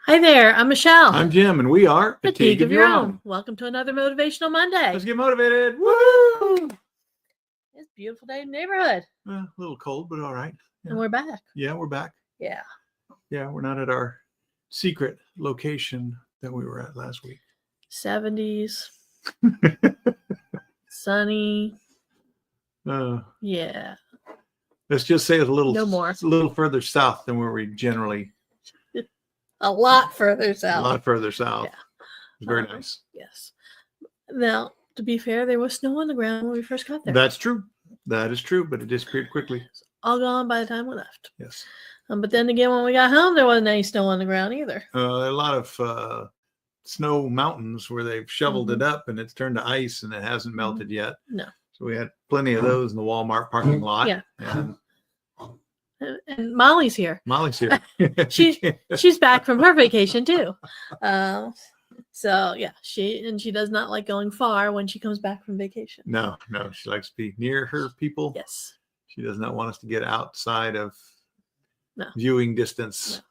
Hi there, I'm Michelle. I'm Jim, and we are Fatigue of Your Own. Welcome to another Motivational Monday. Let's get motivated. Woo! It's a beautiful day in the neighborhood. A little cold, but all right. Yeah. And we're back. Yeah, we're back. Yeah. Yeah, we're not at our secret location that we were at last week. 70s. Sunny. Yeah. Let's just say it's no more. A little further south than where we generally. A lot further south. A lot further south. Yeah. It's very nice. Yes. Now, to be fair, there was snow on the ground when we first got there. That's true. That is true, but it disappeared quickly. It's all gone by the time we left. Yes. But then again, when we got home, there wasn't any snow on the ground either. A lot of snow mountains where they've shoveled it up and it's turned to ice and it hasn't melted yet. No. So we had plenty of those in the Walmart parking lot. Yeah. And Molly's here. Molly's here. she's back from her vacation too. So yeah, she does not like going far when she comes back from vacation. No, she likes to be near her people. Yes. She does not want us to get outside of viewing distance. No.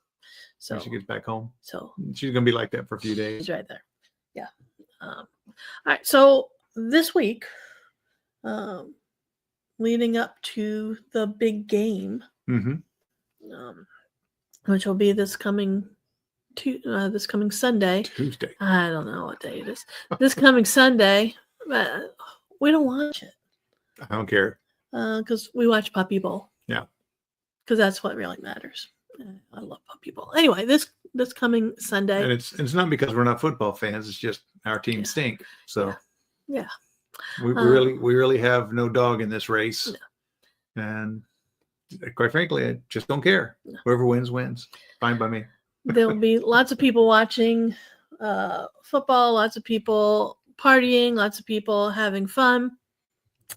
So when she gets back home. So she's gonna be like that for a few days. She's right there. Yeah. All right. So this week, leading up to the big game, which will be this coming Sunday. Tuesday. I don't know what day it is. This coming Sunday, we don't watch it. I don't care. Because we watch Puppy Bowl. Yeah. Because that's what really matters. I love Puppy Bowl. Anyway, this coming Sunday. And it's not because we're not football fans. It's just our team stink. So yeah. We really have no dog in this race. No. And quite frankly, I just don't care. No. Whoever wins. Fine by me. There'll be lots of people watching football, lots of people partying, lots of people having fun.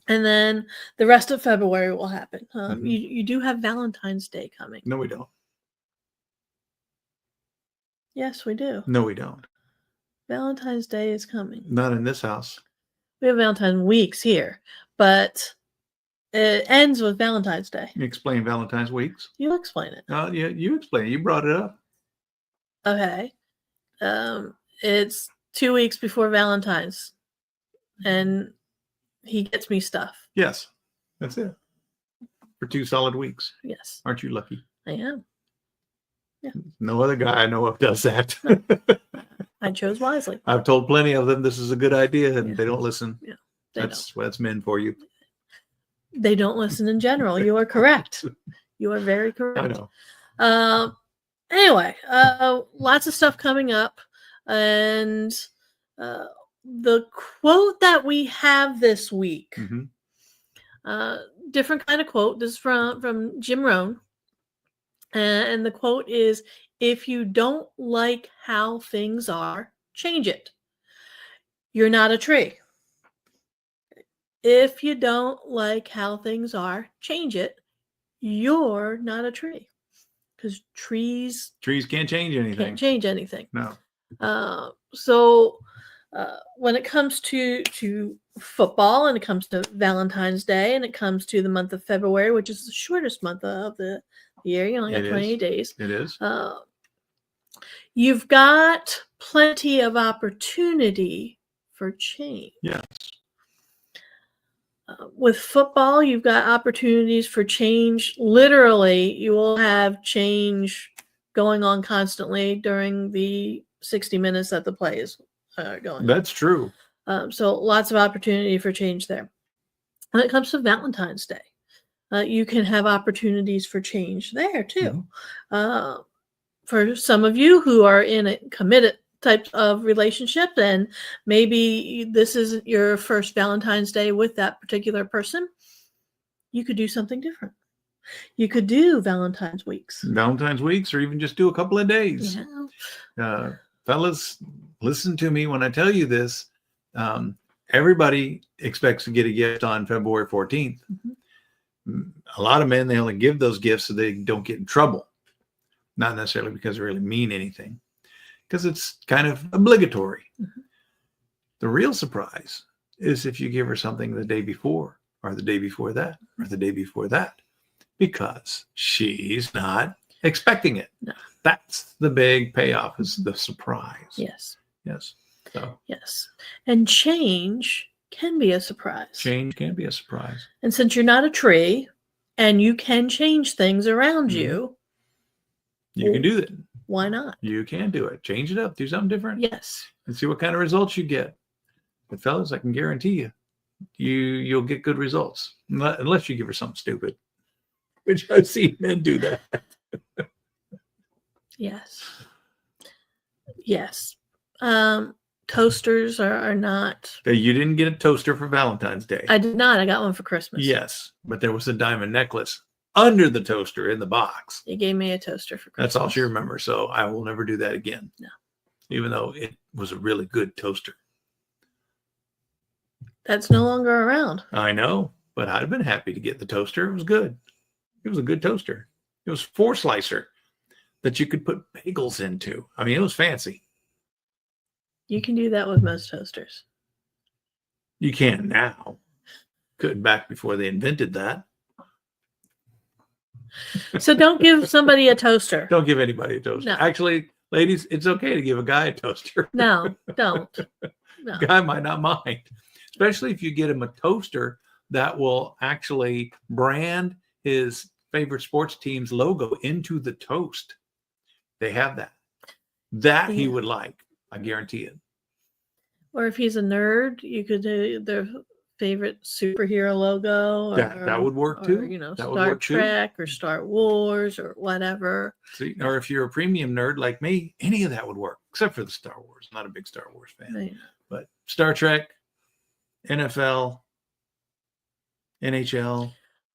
And then the rest of February will happen. You do have Valentine's Day coming. No, we don't. Yes, we do. No, we don't. Valentine's Day is coming. Not in this house. We have Valentine's weeks here, but it ends with Valentine's Day. You explain Valentine's weeks. You explain it. Yeah, you explain it. You brought it up. Okay. It's 2 weeks before Valentine's, and he gets me stuff. Yes, that's it. For 2 solid weeks. Yes. Aren't you lucky? I am. Yeah. No other guy I know of does that. No. I chose wisely. I've told plenty of them this is a good idea, and they don't listen. Yeah, that's men for you. They don't listen in general. You are correct. You are very correct. I know. Anyway, lots of stuff coming up, and the quote that we have this week, different kind of quote. This is from Jim Rohn, and the quote is, "If you don't like how things are, change it. You're not a tree." If you don't like how things are, change it. You're not a tree. Because trees can't change anything. Can't change anything. No. So when it comes to football, and it comes to Valentine's Day, and it comes to the month of February, which is the shortest month of the year, you only got 28 days. It is. You've got plenty of opportunity for change. Yes. With football, you've got opportunities for change. Literally, you will have change going on constantly during the 60 minutes that the play is going. That's true. So lots of opportunity for change there. When it comes to Valentine's Day, you can have opportunities for change there too. For some of you who are in a committed type of relationship, and maybe this isn't your first Valentine's Day with that particular person, you could do something different. You could do Valentine's weeks, or even just do a couple of days. Yeah. Fellas, listen to me when I tell you this. Everybody expects to get a gift on February 14th. A lot of men, they only give those gifts so they don't get in trouble. Not necessarily because they really mean anything, because it's kind of obligatory. The real surprise is if you give her something the day before, or the day before that, or the day before that, because she's not expecting it. No. That's the big payoff, is the surprise. Yes. Yes. So Yes. And change can be a surprise. change can be a surprise. And since you're not a tree and you can change things around Mhm. you, You can do that. why not? You can do it. Change it up. Do something different. Yes. And see what kind of results you get. But fellas, I can guarantee you'll get good results. Unless you give her something stupid. Which I've seen men do that. Yes. Yes. Toasters are not. You didn't get a toaster for Valentine's Day. I did not. I got one for Christmas. Yes, but there was a diamond necklace under the toaster in the box. He gave me a toaster for Christmas. That's all she remembers. So I will never do that again. No. Even though it was a really good toaster. That's no longer around. I know, but I'd have been happy to get the toaster. It was good. It was a good toaster. It was 4-slicer that you could put bagels into. I mean, it was fancy. You can do that with most toasters. You can now. Couldn't back before they invented that. So don't give somebody a toaster. Don't give anybody a toaster. No. Actually, ladies, it's okay to give a guy a toaster. No, don't. No. Guy might not mind, especially if you get him a toaster that will actually brand his favorite sports team's logo into the toast. They have that. That he would like. I guarantee it. Or if he's a nerd, you could do their favorite superhero logo. Or, That would work too. Or, That would Star work too. Trek or Star Wars or whatever. See, or if you're a premium nerd like me, any of that would work, except for the Star Wars. I'm not a big Star Wars fan. Right. But Star Trek, NFL, NHL,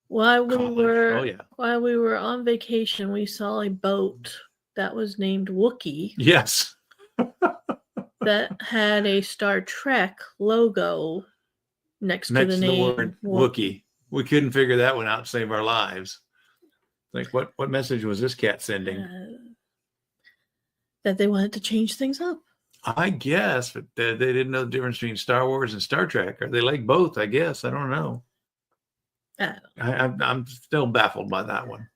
While we college. were Oh yeah. while we were on vacation, we saw a boat that was named Wookiee Yes. that had a Star Trek logo next to Next the to the name word Wookiee. We couldn't figure that one out to save our lives. Like what message was this cat sending? That they wanted to change things up. I guess, but they didn't know the difference between Star Wars and Star Trek. Or they like both, I guess. I don't know. I'm still baffled by that one.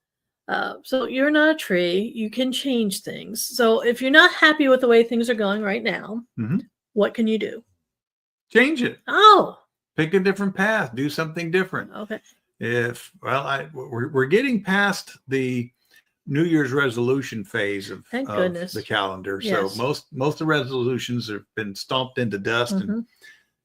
So you're not a tree. You can change things. So if you're not happy with the way things are going right now, what can you do? Change it. Oh, pick a different path. Do something different. Okay. We're getting past the New Year's resolution phase of the calendar. Yes. So most of the resolutions have been stomped into dust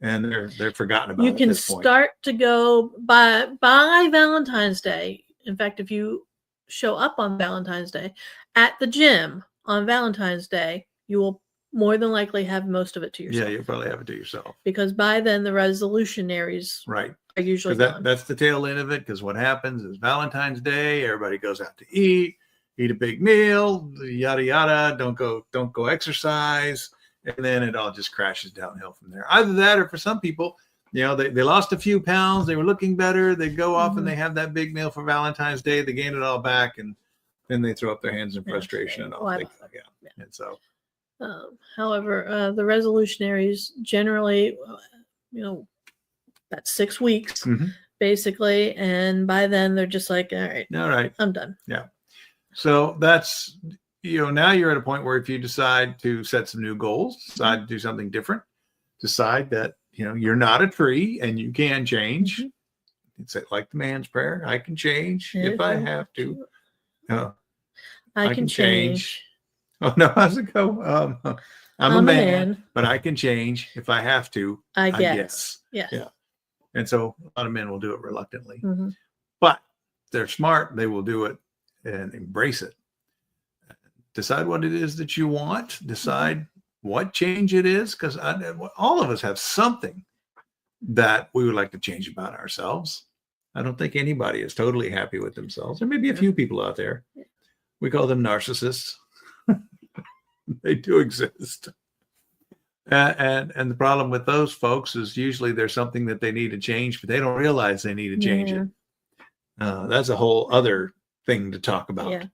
and they're forgotten about. You can start to go by Valentine's Day. In fact, if you show up on Valentine's Day at the gym on Valentine's Day, you will more than likely have most of it to yourself. Yeah, you'll probably have it to yourself. Because by then the resolutionaries are usually gone. That's the tail end of it, because what happens is Valentine's Day, everybody goes out to eat a big meal, yada yada, don't go exercise, and then it all just crashes downhill from there. Either that, or for some people, they lost a few pounds, they were looking better, they go off and they have that big meal for Valentine's Day, they gain it all back, and then they throw up their hands in frustration and all. And so however, the resolutionaries generally, that's 6 weeks basically, and by then they're just like, all right, I'm done. Yeah. So that's, now you're at a point where if you decide to set some new goals, decide to do something different, decide that, you're not a tree and you can change. It's like the man's prayer. I can change if I have to. I can change. Oh no, how's it go? I'm a man, but I can change if I have to. I guess. Yeah. And so a lot of men will do it reluctantly, but they're smart. They will do it and embrace it. Decide what it is that you want. Decide what change it is, because all of us have something that we would like to change about ourselves. I don't think anybody is totally happy with themselves. There may be a few people out there. We call them narcissists. They do exist. And the problem with those folks is usually there's something that they need to change, but they don't realize they need to change it. That's a whole other thing to talk about. Yeah.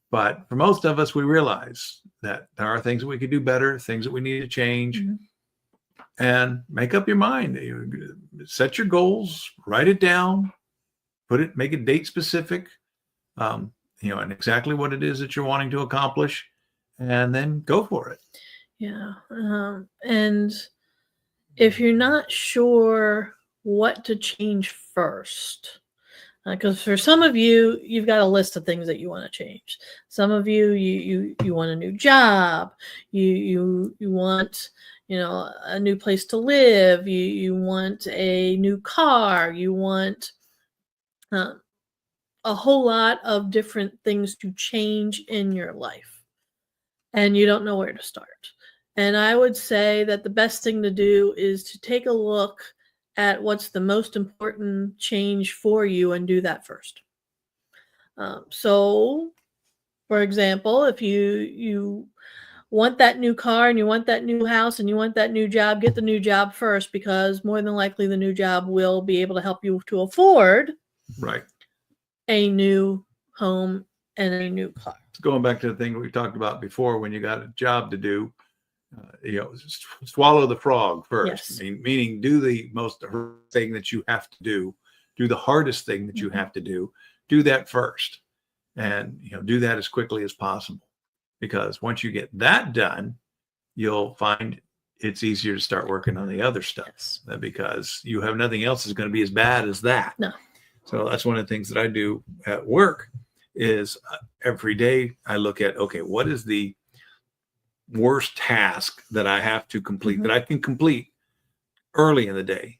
But for most of us, we realize that there are things that we could do better, things that we need to change, and make up your mind. Set your goals, write it down, make it date specific, and exactly what it is that you're wanting to accomplish, and then go for it. Yeah. And if you're not sure what to change first, because for some of you, you've got a list of things that you want to change. Some of you, you want a new job. You want, a new place to live. You want a new car. You want a whole lot of different things to change in your life, and you don't know where to start. And I would say that the best thing to do is to take a look at what's the most important change for you and do that first. So, for example, if you want that new car and you want that new house and you want that new job, get the new job first, because more than likely the new job will be able to help you to afford Right. a new home and a new car. Going back to the thing we talked about before, when you got a job to do, swallow the frog first. Yes. Meaning do the most thing that you have to do the hardest thing that you have to do that first, and do that as quickly as possible, because once you get that done, you'll find it's easier to start working on the other stuff. Yes. Because you have nothing else is going to be as bad as that. No. So that's one of the things that I do at work is every day I look at, okay, what is the worst task that I have to complete that I can complete early in the day?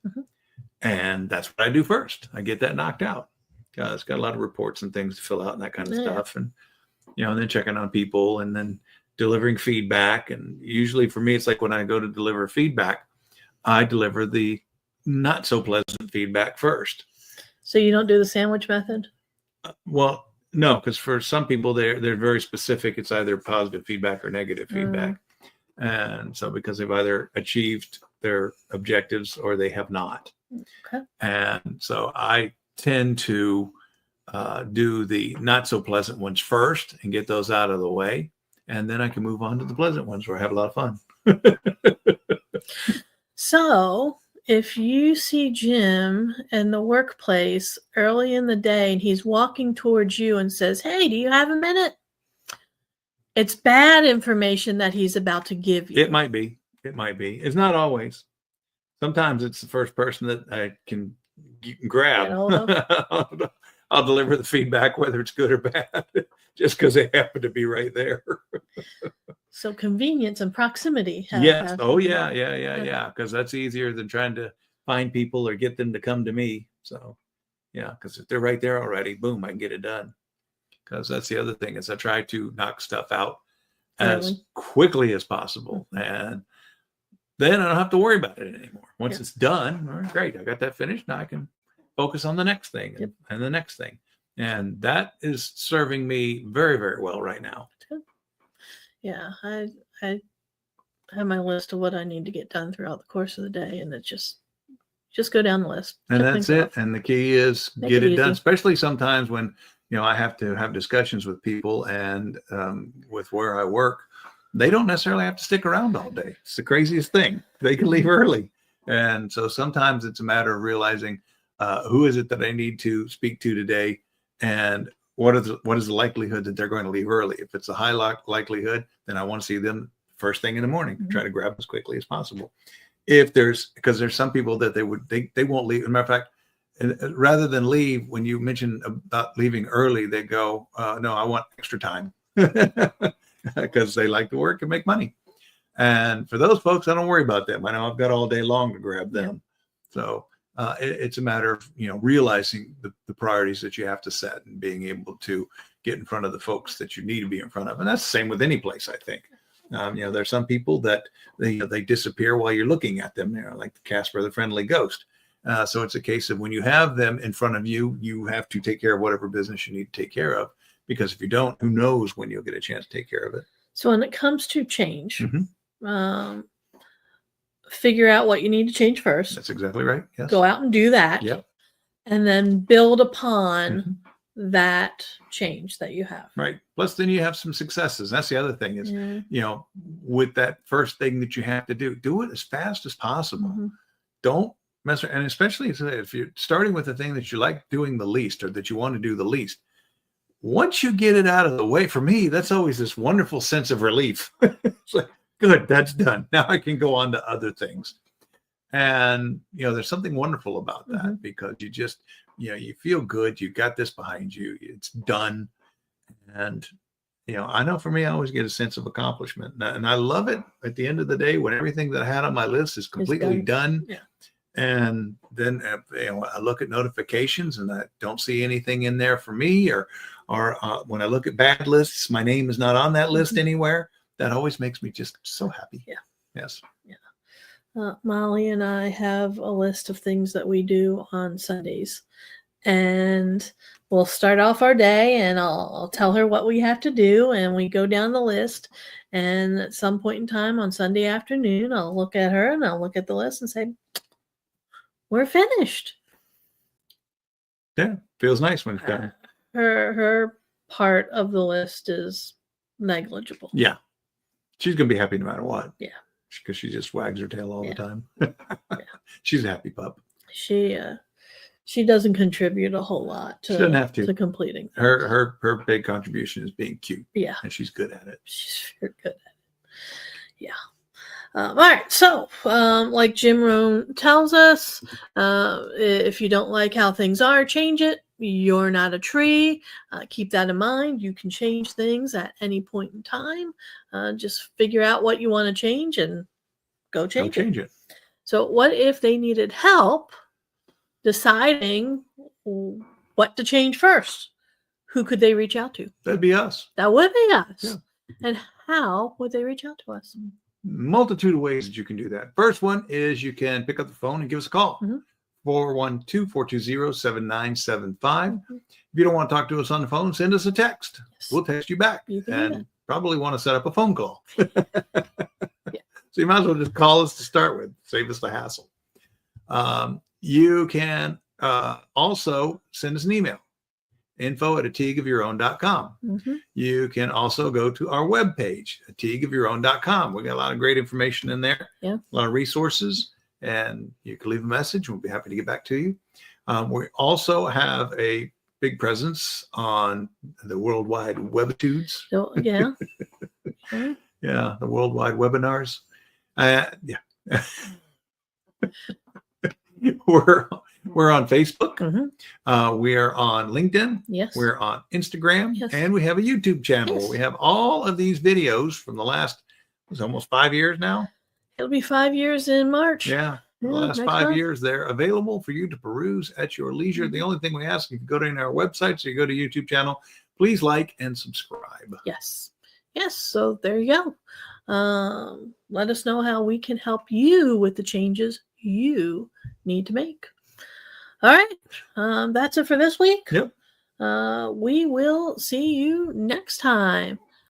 And that's what I do first. I get that knocked out. It's got a lot of reports and things to fill out and that kind of stuff. And, and then checking on people and then delivering feedback. And usually for me, it's like when I go to deliver feedback, I deliver the not so pleasant feedback first. So you don't do the sandwich method? Well, no, because for some people, they're very specific. It's either positive feedback or negative feedback. And so because they've either achieved their objectives or they have not. Okay. And so I tend to do the not so pleasant ones first and get those out of the way. And then I can move on to the pleasant ones where I have a lot of fun. So if you see Jim in the workplace early in the day and he's walking towards you and says, "Hey, do you have a minute?" It's bad information that he's about to give you. It might be. It's not always. Sometimes it's the first person that I can grab. I'll deliver the feedback, whether it's good or bad, just because they happen to be right there. So convenience and proximity. Yes. Yeah. Because that's easier than trying to find people or get them to come to me. So, yeah, because if they're right there already, boom, I can get it done. Because that's the other thing is I try to knock stuff out as quickly as possible. And then I don't have to worry about it anymore. Once it's done, all right, great. I got that finished. Now I can focus on the next thing and the next thing. And that is serving me very, very well right now. Yeah, I have my list of what I need to get done throughout the course of the day, and it's just go down the list. And that's it. And the key is get it done, especially sometimes when, I have to have discussions with people and with where I work. They don't necessarily have to stick around all day. It's the craziest thing. They can leave early. And so sometimes it's a matter of realizing who is it that I need to speak to today, and what is the likelihood that they're going to leave early. If it's a high likelihood, then I want to see them first thing in the morning. Try to grab as quickly as possible. Because there's some people that they won't leave. As a matter of fact, rather than leave, when you mention about leaving early, they go, no, I want extra time. Because they like to work and make money. And for those folks, I don't worry about them. I know I've got all day long to grab them. So it's a matter of, realizing the priorities that you have to set and being able to get in front of the folks that you need to be in front of. And that's the same with any place, I think. There's some people that they disappear while you're looking at them, like the Casper the Friendly Ghost. So it's a case of when you have them in front of you, you have to take care of whatever business you need to take care of. Because if you don't, who knows when you'll get a chance to take care of it. So when it comes to change, figure out what you need to change first. That's exactly right. Yes. Go out and do that. Yep. And then build upon that change that you have. Right. Plus, then you have some successes. That's the other thing is, with that first thing that you have to do it as fast as possible. Don't mess around. And especially if you're starting with the thing that you like doing the least or that you want to do the least, once you get it out of the way, for me, that's always this wonderful sense of relief. It's like, good, that's done. Now I can go on to other things. And, there's something wonderful about that because you just, you feel good. You got this behind you. It's done. And, I know for me, I always get a sense of accomplishment. And I love it at the end of the day when everything that I had on my list is completely done. Yeah. And then, I look at notifications and I don't see anything in there for me, or when I look at bad lists, my name is not on that list anywhere. That always makes me just so happy. Yeah. Yes. Yeah. Molly and I have a list of things that we do on Sundays, and we'll start off our day and I'll tell her what we have to do, and we go down the list, and at some point in time on Sunday afternoon, I'll look at her and I'll look at the list and say, we're finished. Yeah. Feels nice when it's done. Her part of the list is negligible. Yeah. She's going to be happy no matter what. Yeah. Because she just wags her tail all the time. Yeah. She's a happy pup. She doesn't contribute a whole lot to, she doesn't have to completing things. Her big contribution is being cute. Yeah. And she's good at it. She's very good at it. Yeah. All right. So, like Jim Rohn tells us, if you don't like how things are, change it. You're not a tree. Keep that in mind. You can change things at any point in time. Just figure out what you want to change and go change it. So what if they needed help deciding what to change first? Who could they reach out to? That'd be us. That would be us. Yeah. And how would they reach out to us? Multitude of ways that you can do that. First one is you can pick up the phone and give us a call. 412-420-7975. If you don't want to talk to us on the phone, send us a text. Yes. We'll text you back. And probably want to set up a phone call. So you might as well just call us to start with. Save us the hassle. You can also send us an email. info@ateagueofyourown.com. You can also go to our webpage, ateagueofyourown.com. We got a lot of great information in there. Yeah. A lot of resources. And you can leave a message. We'll be happy to get back to you. We also have a big presence on the worldwide webitudes. So, yeah. Yeah, the worldwide webinars. Yeah. We're on Facebook. We are on LinkedIn. Yes. We're on Instagram. Yes. And we have a YouTube channel where we have all of these videos from the last, it's almost 5 years now. It'll be 5 years in March. Yeah. The last 5 years, they're available for you to peruse at your leisure. The only thing we ask, if you go to our website, so you go to YouTube channel, please like and subscribe. Yes. Yes. So there you go. Let us know how we can help you with the changes you need to make. All right. That's it for this week. Yep. We will see you next time.